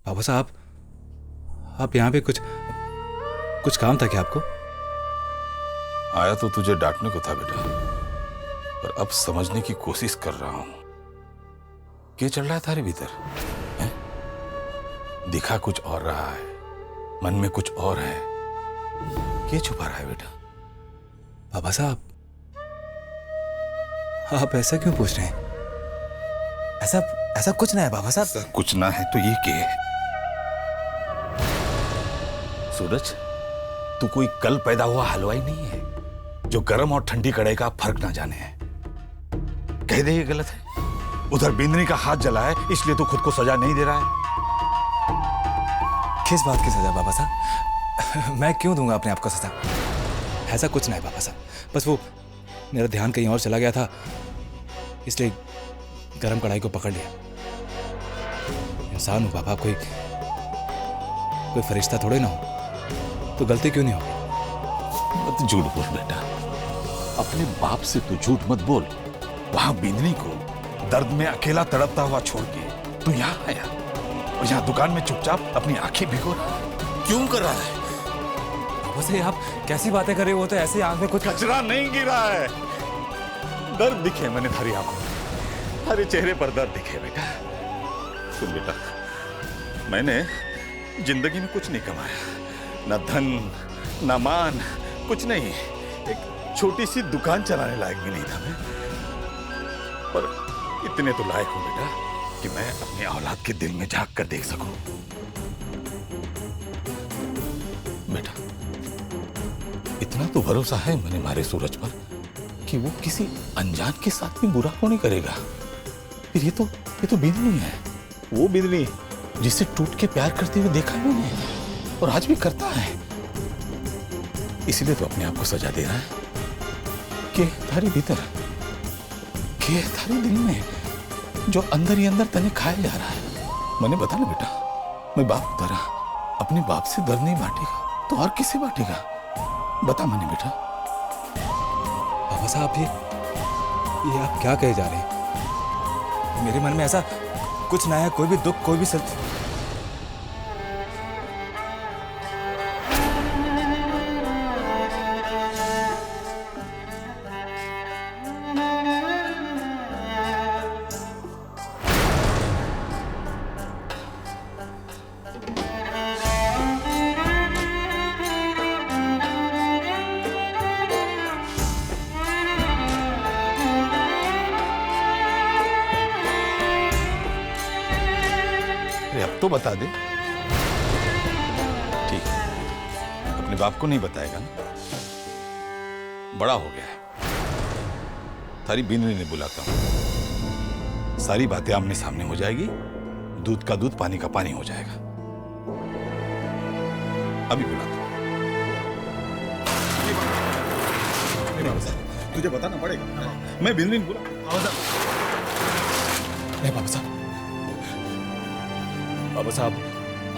बाबा साहब, आप यहाँ पे कुछ काम था क्या आपको? आया तो तुझे डांटने को था बेटा, पर अब समझने की कोशिश कर रहा हूं। क्या चल रहा है थारे भीतर है? दिखा कुछ और रहा है, मन में कुछ और है। क्या छुपा रहा है बेटा? बाबा साहब, आप ऐसा क्यों पूछ रहे हैं? ऐसा कुछ ना है बाबा साहब। ऐसा कुछ ना है तो ये क्या है? सूरज, तू कोई कल पैदा हुआ हलवाई नहीं है जो गर्म और ठंडी कढ़ाई का फर्क ना जाने है। कह दे ये गलत है। उधर बिंदनी का हाथ जला है, इसलिए तू खुद को सजा नहीं दे रहा है। किस बात की सजा बाबा साहब? मैं क्यों दूंगा अपने आप को सजा? ऐसा कुछ ना है बाबा साहब, बस वो मेरा ध्यान कहीं और चला गया था, इसलिए गरम कढ़ाई को पकड़ लिया। इंसान हूं बाबा, कोई फरिश्ता थोड़े ना हो, तो गलती क्यों नहीं होगी? मत झूठ बोल बेटा, अपने बाप से तू झूठ मत बोल। वहां बिंदनी को दर्द में अकेला तड़पता हुआ छोड़ के तू यहाँ आया और यहाँ दुकान में चुपचाप अपनी आंखें भिगो रहा है। क्यों कर रहा है? वैसे आप कैसी बातें कर रहे हो? तो ऐसे आंख में कुछ कचरा नहीं गिरा है। दर्द दिखे मैंने थारी आंखों में, थारे चेहरे पर दर्द दिखे बेटा। सुन बेटा, मैंने जिंदगी में कुछ नहीं कमाया, ना धन ना मान, कुछ नहीं। एक छोटी सी दुकान चलाने लायक भी नहीं था मैं, पर इतने तो लायक हूं बेटा कि मैं अपने औलाद के दिल में झांक कर देख सकूं। बेटा, इतना तो भरोसा है मैंने मारे सूरज पर कि वो किसी अनजान के साथ भी बुरा को नहीं करेगा। फिर ये तो बिंदनी है, वो बिंदनी जिससे टूट के प्यार करते हुए देखा मैंने, और आज भी करता है। इसलिए तो अपने आप को सजा दे रहा है कि थारी भीतर, कि थारी दिल में जो अंदर ही अंदर तने खाया जा रहा है। मैंने बता ना बेटा, मैं बाप तरह अपने बाप से दर्द नहीं बांटेगा तो और किससे बांटेगा? बता मैंने बेटा। बाबा साहब, ये आप क्या कहे जा रहे हैं? मेरे मन में ऐसा कुछ ना है, कोई भी दुख, कोई भी सच। अब तो बता दे। ठीक है, अपने बाप को नहीं बताएगा ना? बड़ा हो गया है, थारी बिंदनी ने बुलाता हूं, सारी बातें आमने सामने हो जाएगी, दूध का दूध पानी का पानी हो जाएगा। अभी बुलाता हूं। तुझे बताना पड़ेगा, मैं बिंदनी ने बुला। नहीं बाबा साहब,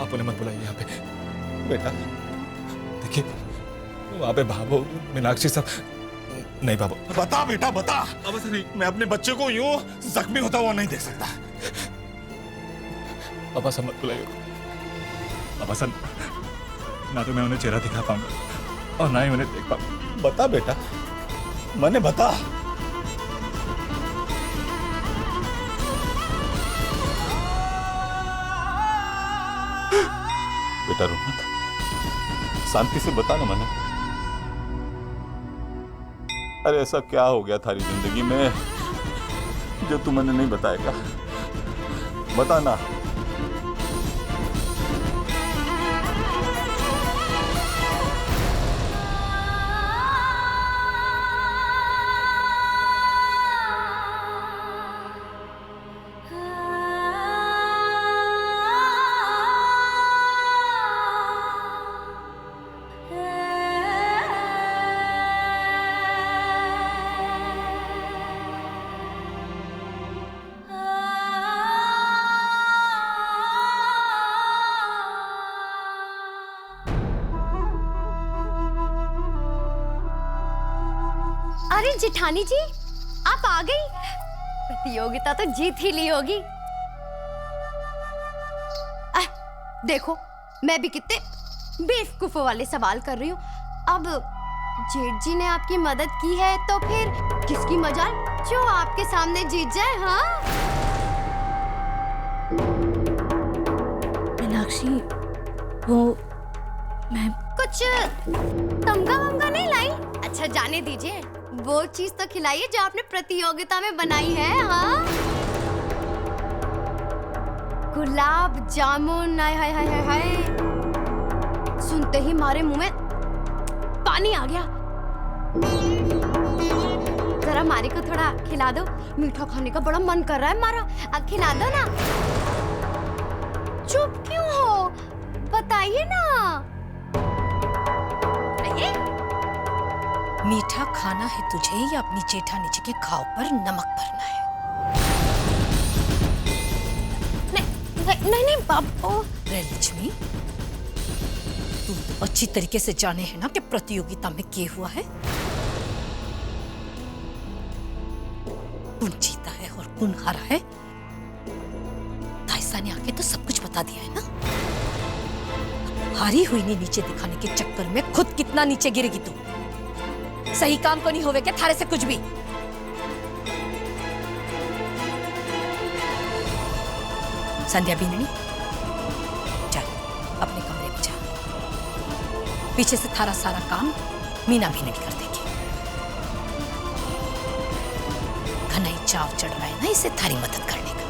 आप उन्हें मत बुलाइए यहाँ पे। बेटा देखिए, वहाँ पे भाभो, मीनाक्षी सब। नहीं बाबा। बता बेटा बता। बाबा साहब नहीं। मैं अपने बच्चे को यूं जख्मी होता हुआ नहीं देख सकता। बाबा साहब मत बुलाइए। बाबा साहब, ना तो मैं उन्हें चेहरा दिखा पाऊंगा और ना ही उन्हें देख पाऊंगा। बता बेटा, मैंने बता। बेटा रो मत, शांति से बता ना मैंने। अरे ऐसा क्या हो गया थारी जिंदगी में जो तू मैंने नहीं बताएगा? बता ना। अरे जेठानी जी, आप आ गई। प्रतियोगिता तो जीत ही ली होगी। देखो मैं भी कितने बेवकूफों वाले सवाल कर रही हूँ। अब जेठ जी ने आपकी मदद की है तो फिर किसकी मजाल जो आपके सामने जीत जाए। हाँ मीनाक्षी, वो मैं कुछ तमगा वमगा नहीं लाई? अच्छा जाने दीजिए, वो चीज तो खिलाइए जो आपने प्रतियोगिता में बनाई है। हाँ गुलाब जामुन, हाय हाय हाय हाय, सुनते ही हमारे मुंह में पानी आ गया। जरा मारी को थोड़ा खिला दो, मीठा खाने का बड़ा मन कर रहा है हमारा, अब खिला दो ना। चुप क्यों हो, बताइए ना। आइए। मीठा खाना है तुझे या अपनी जेठानी जी के घाव पर नमक भरना है? नहीं बाबू। रे लक्ष्मी, तू तो अच्छी तरीके से जाने है ना कि प्रतियोगिता में क्या हुआ है। कौन जीता है और कौन हारा है, ताइसा ने आके तो सब कुछ बता दिया है ना। हारी हुई ने नीचे दिखाने के चक्कर में खुद कितना नीचे गिरेगी तू। सही काम को नहीं होवे क्या थारे से कुछ भी। संध्या बीननी, जा अपने कमरे में जा। पीछे से थारा सारा काम मीना बीननी कर देगी। घना ही चाव चढ़ रहा है ना इसे थारी मदद करने का।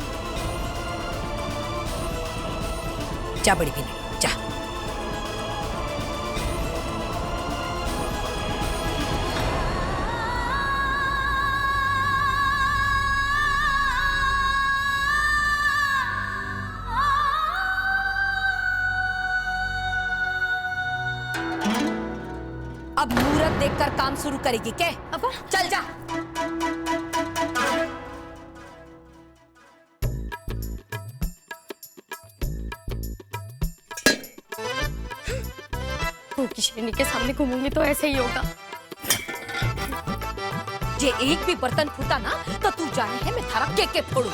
जा बड़ी बीननी, जा। अब मुहूर्त देखकर काम शुरू करेगी क्या? अब चल जा। किशोरी के सामने घूमूंगी तो ऐसे ही होगा। ये एक भी बर्तन फूटा ना तो तू जाने है मैं थारा के फोड़ू।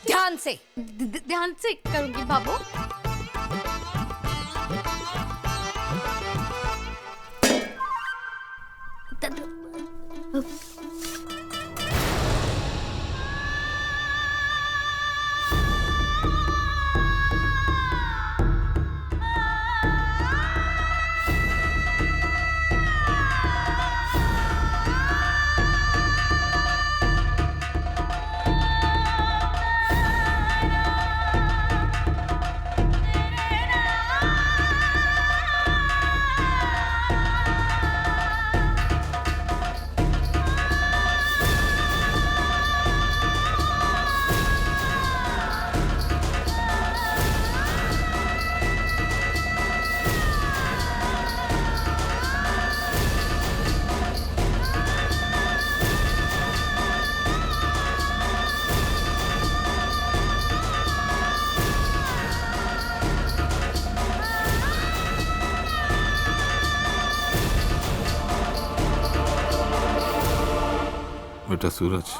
ध्यान से। ध्यान से करूंगी बाबू। बेटा सूरज,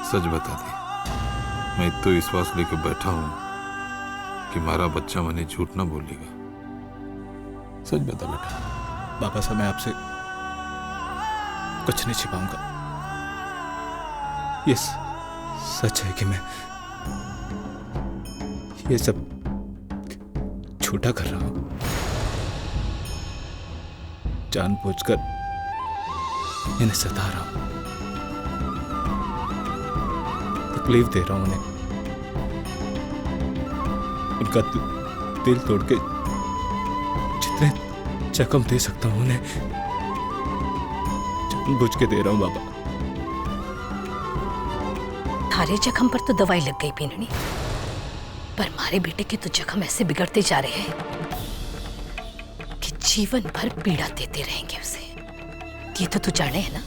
सच बता दी, मैं तो विश्वास लेके बैठा हूं कि हमारा बच्चा मैंने झूठ ना बोलेगा। सच बता बेटा। बाबा साहब मैं आपसे कुछ नहीं छिपाऊंगा। ये सच है कि मैं ये सब झूठा कर रहा हूं, जानबूझकर इन्हें सता रहा हूं, तकलीफ दे रहा हूं उन्हें। उनका दिल तोड़ के जितने जख्म दे सकता हूं उन्हें जानबूझ के दे रहा हूं बाबा। थारे जख्म पर तो दवाई लग गई बीननी, पर हमारे बेटे के तो जख्म ऐसे बिगड़ते जा रहे हैं कि जीवन भर पीड़ा देते रहेंगे उसे। ये तो तू जाने है ना,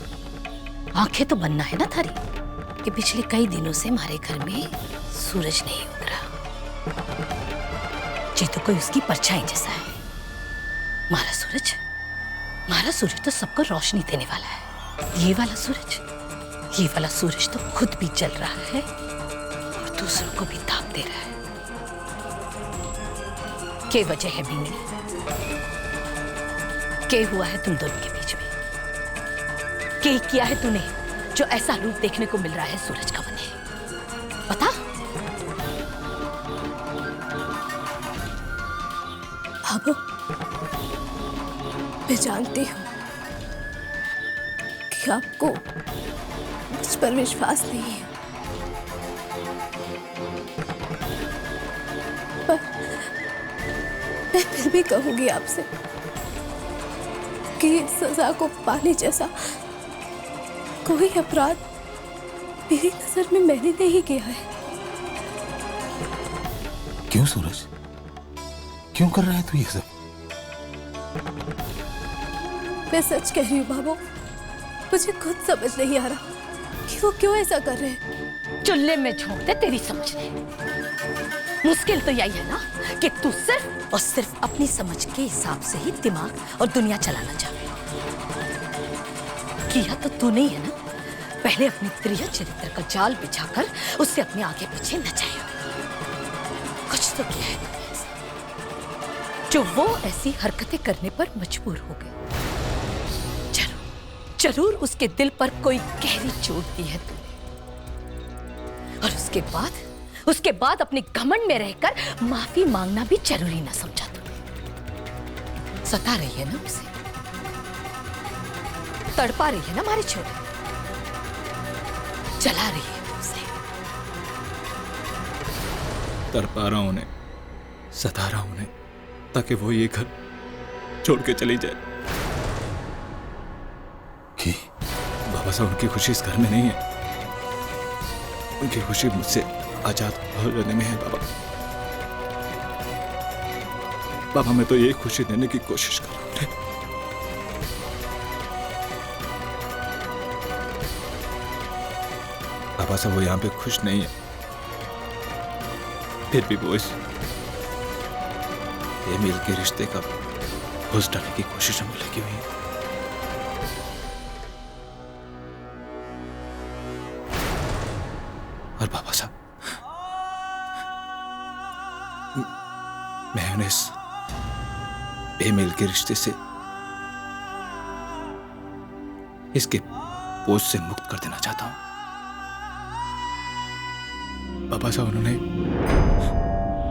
आंखें तो बनना है ना थारी कि पिछले कई दिनों से हमारे घर में सूरज नहीं उग रहा। ये तो कोई उसकी परछाई जैसा है। हमारा सूरज तो सबको रोशनी देने वाला है। ये वाला सूरज तो खुद भी जल रहा है और दूसरों को भी ताप दे रहा है। क्या वजह है बीनी? क्या हुआ है तुम दोनों के बीच में? क्या किया है तूने जो ऐसा रूप देखने को मिल रहा है सूरज का बने? बता। बाबू, मैं जानती हूँ कि आपको मुझ पर विश्वास नहीं है, पर मैं फिर भी कहूंगी आपसे कि इस सजा को पाने जैसा कोई अपराध मेरी नजर में मैंने नहीं किया है। क्यों सूरज, क्यों कर रहा है तू ये सब? मैं सच कह रही हूँ बाबू, मुझे खुद समझ नहीं आ रहा कि वो क्यों ऐसा कर रहे हैं। चुल्ले में झोंक दे तेरी समझने। मुश्किल तो यही है ना कि तू सिर्फ और सिर्फ अपनी समझ के हिसाब से ही दिमाग और दुनिया चलाना चाहे। किया तो तू नहीं है ना? पहले अपनी प्रिय चरित्र का जाल बिछाकर उससे अपने आगे पीछे नचाया। कुछ तो किया है तूने ऐसा, जो वो ऐसी हरकतें करने पर मजबूर हो गए। जरूर उसके दिल पर कोई गहरी चोट दी है तूने, और उसके बाद अपने घमंड में रहकर माफी मांगना भी जरूरी ना समझा तूने। सता रही है ना उसे, तड़पा रही है ना हमारे छोटे, जला रही है उसे। तड़पा रहा हूं उन्हें, सता रहा हूं उन्हें, ताकि वो ये घर छोड़ के चली जाए। कि बाबा साहब, उनकी खुशी इस घर में नहीं है, उनकी खुशी मुझसे आजाद हो जाने में है। बाबा मैं तो ये खुशी देने की कोशिश कर रहा हूं। बाबा साहब, वो यहां पे खुश नहीं है, फिर भी वो इस मिल के रिश्ते का घुस डालने की कोशिश में लगी हुई है। और बाबा साहब, मैं उन्हें इस बेमेल के रिश्ते से, इसके बोझ से मुक्त कर देना चाहता हूं। बाबा साहब,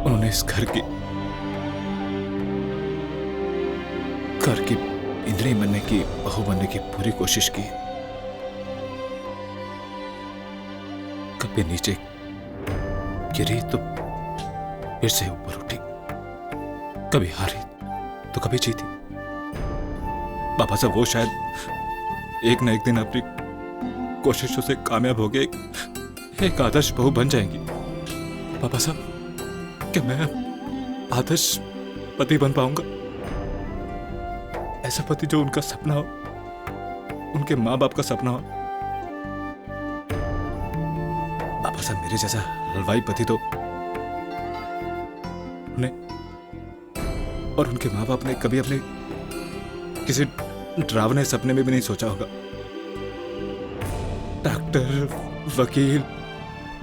उन्होंने इस घर की इंद्री बनने की, बहू बनने की पूरी कोशिश की। कभी नीचे गिरी तो फिर से ऊपर उठी, कभी हारी तो कभी जीती। बाबा साहब, वो शायद एक न एक दिन अपनी कोशिशों से कामयाब हो गए, एक आदर्श बहू बन जाएंगी। बाबा साहब, क्या मैं आदर्श पति बन पाऊंगा? ऐसा पति जो उनका सपना हो, उनके माँ बाप का सपना हो। बाबा साहब, मेरे जैसा हलवाई पति तो उन्हें और उनके माँ बाप ने कभी अपने किसी डरावने सपने में भी नहीं सोचा होगा। डॉक्टर, वकील,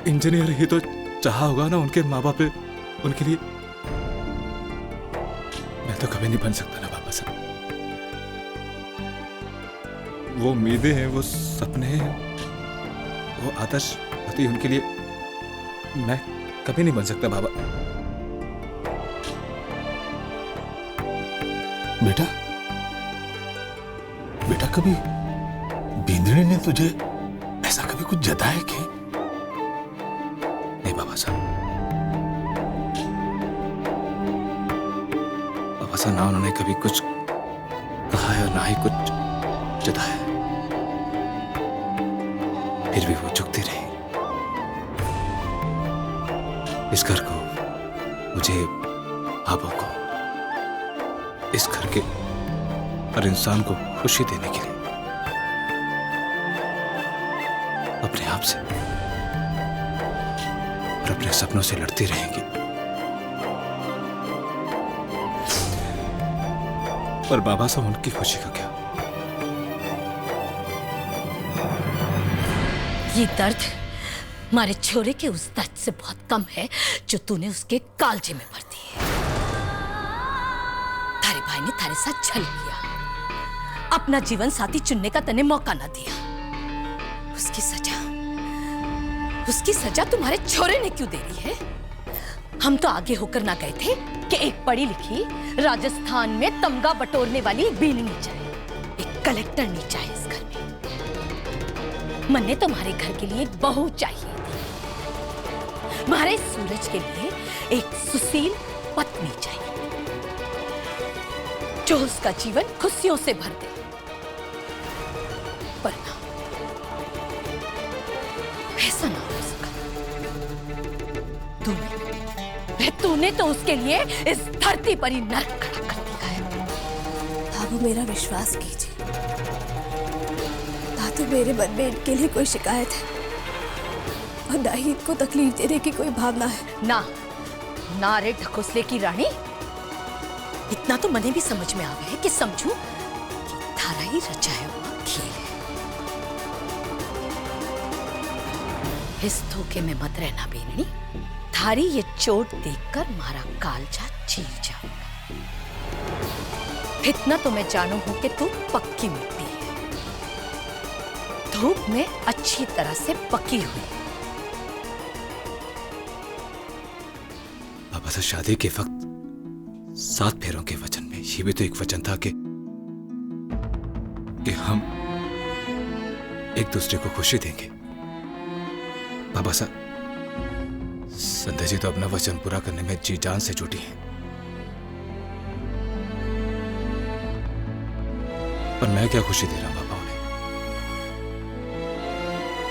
इंजीनियर ही तो चाहा होगा ना उनके माँ बाप ने उनके लिए। मैं तो कभी नहीं बन सकता ना बाबा साहब। वो उम्मीदें हैं, वो सपने हैं, वो आदर्श पति उनके लिए मैं कभी नहीं बन सकता बाबा। बेटा, कभी बिंदनी ने तुझे ऐसा कभी कुछ जताया कि? नहीं बाबा साहब, बाबा साहब, ना उन्होंने कभी कुछ कहा है और ना ही कुछ जताया है। फिर भी वो झुकती रही। इस घर को, मुझे, आपको को, इस घर के हर इंसान को खुशी देने के लिए अपने आप से और अपने सपनों से लड़ती रहेंगी। पर बाबा साहब, उनकी खुशी का क्या? ये दर्द मारे छोरे के उस दर्द से बहुत कम है जो तूने उसके कालजे में भर दी है। थारे भाई ने थारे साथ छल किया, अपना जीवन साथी चुनने का तने मौका ना दिया। उसकी सजा तुम्हारे छोरे ने क्यों दे रही है? हम तो आगे होकर ना गए थे कि एक पढ़ी लिखी राजस्थान में तमगा बटोरने वाली एक बीननी चाहे, एक कलेक्टर नहीं चाहे इस घर में। मन ने तुम्हारे घर के लिए एक बहू चाहिए थी, तुम्हारे सूरज के लिए एक सुशील पत्नी चाहिए जो उसका जीवन खुशियों से भर दे। पर ना, ऐसा ना हो सका। तूने तो उसके लिए इस धरती पर ही नर्क खड़ा कर दिया है। बाबू मेरा विश्वास कीजिए, ना तो मेरे मन में इनके लिए कोई शिकायत है और ना ही इनको तकलीफ देने की कोई भावना है। ना रे ढकोसले की रानी, इतना तो मने भी समझ में आ गया है कि समझूं कि थारा ही रचाया हुआ खेल है। इस धोखे में मत रहना बेननी, थारी ये चोट देखकर मारा कालजा चीर जाऊंगा। इतना तो मैं जानू हूं कि तू पक्की मिट्टी है, धूप में अच्छी तरह से पकी हुई। पापा से शादी के वक्त 7 फेरों के वचन में ये भी तो एक वचन था कि हम एक दूसरे को खुशी देंगे। पापा साहब, संध्या जी तो अपना वचन पूरा करने में जी जान से जुटी हैं, पर मैं क्या खुशी दे रहा हूं पापा उन्हें?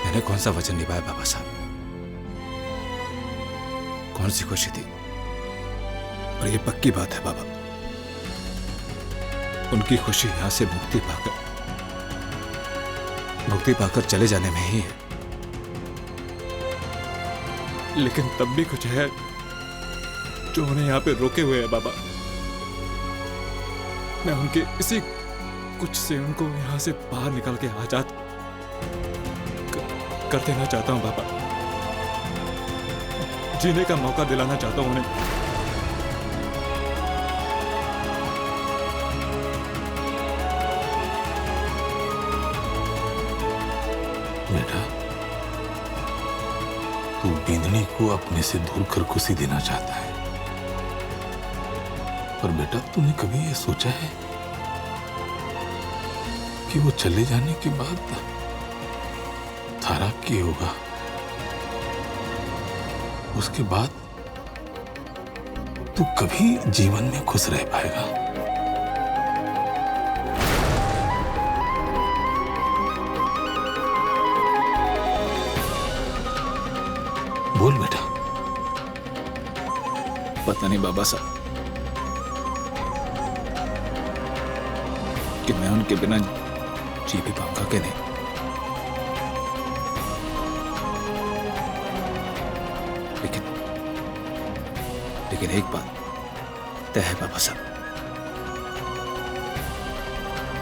मैंने कौन सा वचन निभाया पापा साहब? कौन सी खुशी थी? और ये पक्की बात है बाबा, उनकी खुशी यहां से मुक्ति पाकर चले जाने में ही है। लेकिन तब भी कुछ है जो उन्हें यहाँ पे रोके हुए है बाबा। मैं उनके इसी कुछ से उनको यहाँ से बाहर निकाल के आजाद कर देना चाहता हूँ बाबा। जीने का मौका दिलाना चाहता हूँ उन्हें। बेटा, तू बिंदनी को अपने से दूर कर खुशी देना चाहता है, पर बेटा तूने कभी ये सोचा है कि वो चले जाने के बाद थारा क्या होगा? उसके बाद तू कभी जीवन में खुश रह पाएगा? बोल बेटा। पता नहीं बाबा साहब कि मैं उनके बिना जी भी पाऊंगा कि नहीं। लेकिन एक बात तय है बाबा साहब,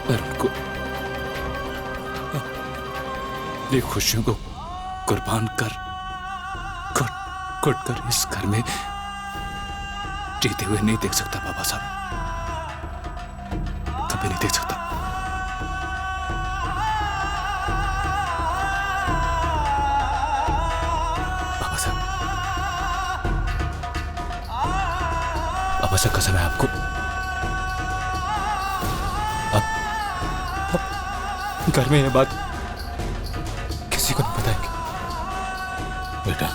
पर उनको ये खुशियों को कुर्बान कर इस घर में जीते हुए नहीं देख सकता बाबा साहब, कभी नहीं देख सकता। बाबा साहब कसम है आपको, अब घर में यह बात किसी को नहीं बताएंगे। बेटा,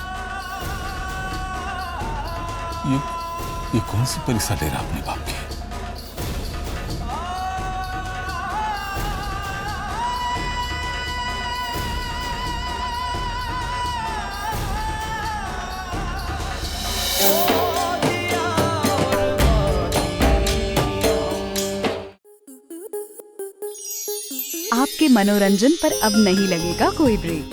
ये कौन सी परीक्षा ले रहा अपने बाप की? आपके मनोरंजन पर अब नहीं लगेगा कोई ब्रेक।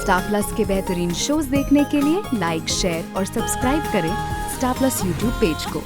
स्टार प्लस के बेहतरीन शोज देखने के लिए लाइक, शेयर और सब्सक्राइब करें स्टार प्लस यूट्यूब पेज को।